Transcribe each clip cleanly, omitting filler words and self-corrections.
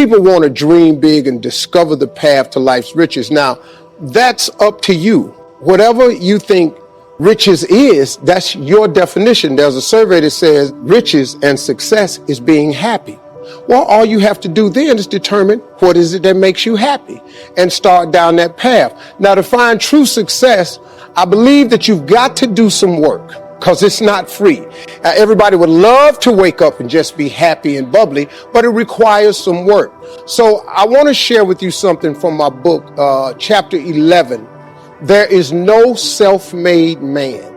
people want to dream big and discover the path to life's riches. Now, that's up to you. Whatever you think riches is, that's your definition. There's a survey that says riches and success is being happy. Well, all you have to do then is determine what is it that makes you happy and start down that path. Now, to find true success, I believe that you've got to do some work because it's not free. Everybody would love to wake up and just be happy and bubbly, but it requires some work. So I want to share with you something from my book, chapter 11. There is no self-made man.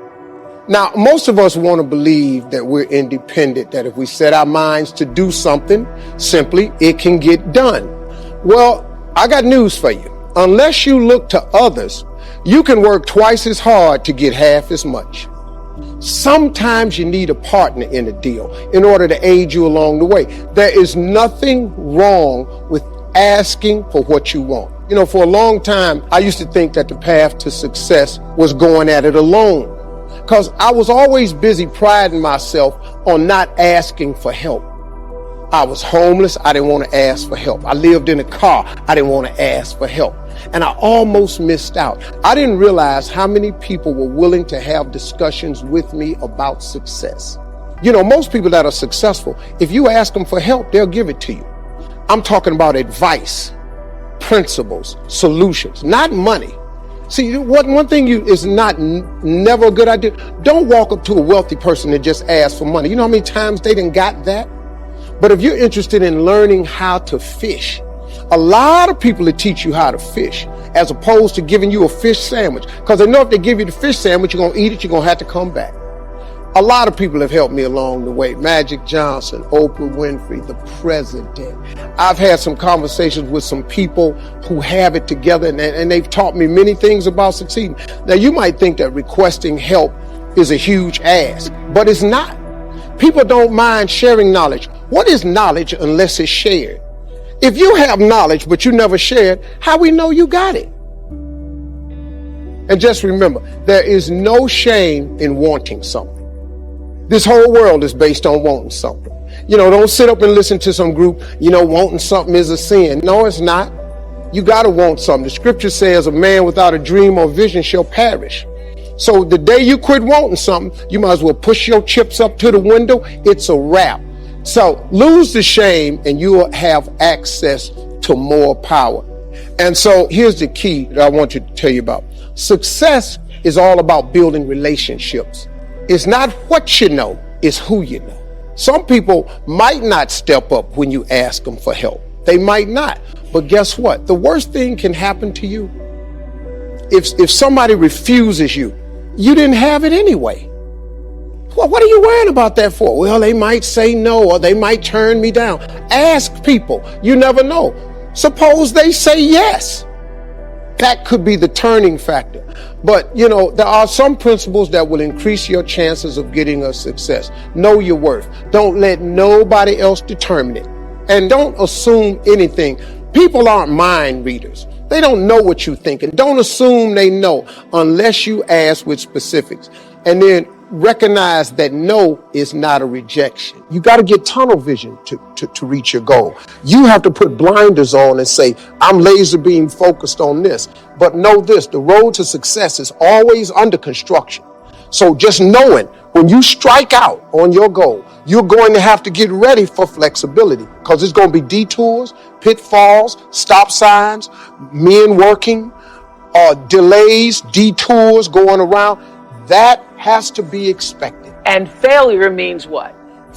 Now, most of us want to believe that we're independent, that if we set our minds to do something, simply it can get done. Well, I got news for you. Unless you look to others, you can work twice as hard to get half as much. Sometimes you need a partner in a deal in order to aid you along the way. There is nothing wrong with asking for what you want. You know, for a long time, I used to think that the path to success was going at it alone, because I was always busy priding myself on not asking for help. I was homeless. I didn't want to ask for help. I lived in a car. I didn't want to ask for help. And I almost missed out. I didn't realize how many people were willing to have discussions with me about success. You know, most people that are successful, if you ask them for help, they'll give it to you. I'm talking about advice, principles, solutions, not money. See, one thing is never a good idea. Don't walk up to a wealthy person and just ask for money. You know how many times they done got that? But if you're interested in learning how to fish, a lot of people that teach you how to fish, as opposed to giving you a fish sandwich, because they know if they give you the fish sandwich, you're going to eat it, you're going to have to come back. A lot of people have helped me along the way. Magic Johnson, Oprah Winfrey, the president. I've had some conversations with some people who have it together, and they've taught me many things about succeeding. Now, you might think that requesting help is a huge ask, but it's not. People don't mind sharing knowledge. What is knowledge unless it's shared? If you have knowledge, but you never share it, how we know you got it? And just remember, there is no shame in wanting something. This whole world is based on wanting something. You know, don't sit up and listen to some group, wanting something is a sin. No, it's not. You got to want something. The scripture says a man without a dream or vision shall perish. So the day you quit wanting something, you might as well push your chips up to the window. It's a wrap. So lose the shame and you will have access to more power. And so here's the key that I want to tell you about. Success is all about building relationships. It's not what you know, it's who you know. Some people might not step up when you ask them for help. They might not. But guess what? The worst thing can happen to you. If somebody refuses you, you didn't have it anyway. Well, what are you worrying about that for? Well, they might say no, or they might turn me down. Ask people. You never know. Suppose they say yes. That could be the turning factor. But, there are some principles that will increase your chances of getting a success. Know your worth. Don't let nobody else determine it. And don't assume anything. People aren't mind readers. They don't know what you're thinking. Don't assume they know unless you ask with specifics. And then recognize that no is not a rejection. You got to get tunnel vision to reach your goal. You have to put blinders on and say, I'm laser beam focused on this. But know this, the road to success is always under construction. So just knowing when you strike out on your goal, you're going to have to get ready for flexibility, because it's going to be detours, pitfalls, stop signs, men working, delays, detours going around. That has to be expected. And failure means what?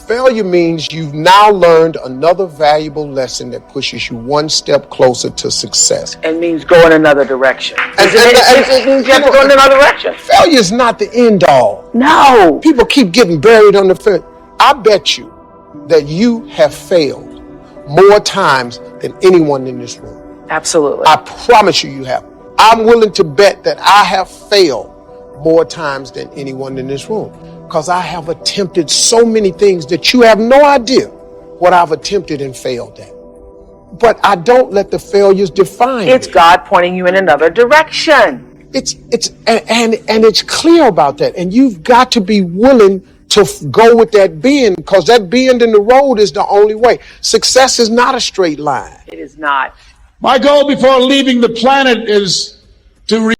Failure means you've now learned another valuable lesson that pushes you one step closer to success. And means go in another direction. It means you have to go in another direction. Failure is not the end all. No. People keep getting buried under failure. I bet you that you have failed more times than anyone in this room. Absolutely. I promise you have. I'm willing to bet that I have failed more times than anyone in this room, because I have attempted so many things that you have no idea what I've attempted and failed at. But I don't let the failures define me. It's God pointing you in another direction. It's clear about that. And you've got to be willing to go with that bend, because that bend in the road is the only way. Success is not a straight line. It is not. My goal before leaving the planet is to